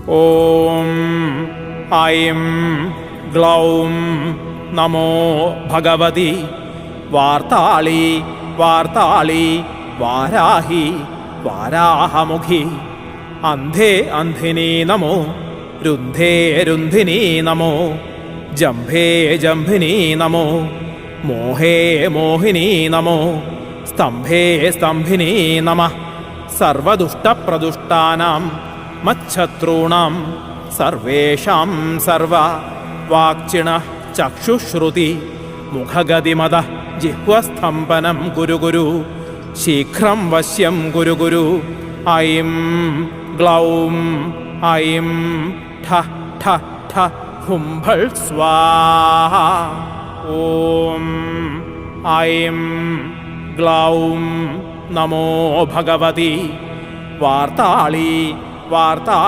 ഓം ഐം ഗ്ലൗം നമോ ഭഗവതി വാർത്താളി വാർത്താളി വാരാഹി വാരാഹമുഖി. അന്ധേ അന്ധിനി നമോ രുന്ധേ രുന്ധിനി നമോ ജംഭേ ജംഭിനി നമോ മോഹേ മോഹിനി നമോ സ്തംഭേ സ്തംഭിനി നമഃ. സർവദുഷ്ടപ്രദുഷ്ടാനാം മച്ഛത്രൂണാം സർവേഷാം സർവ വാക്ചിണ ചക്ഷുശ്രുതി മുഖഗതിമത ജിഹ്വസ്തംഭനം കുരു കുരു ശീഘ്രം വശ്യം കുരു കുരു. ഐം ഗ്ലൗം ഐം ഠ ഠ ഠ ഹുംഭൾ സ്വാഹ. ഓം ഐം ഗ്ലൗം നമോ ഭഗവതി വാർത്താളി വാർത്താ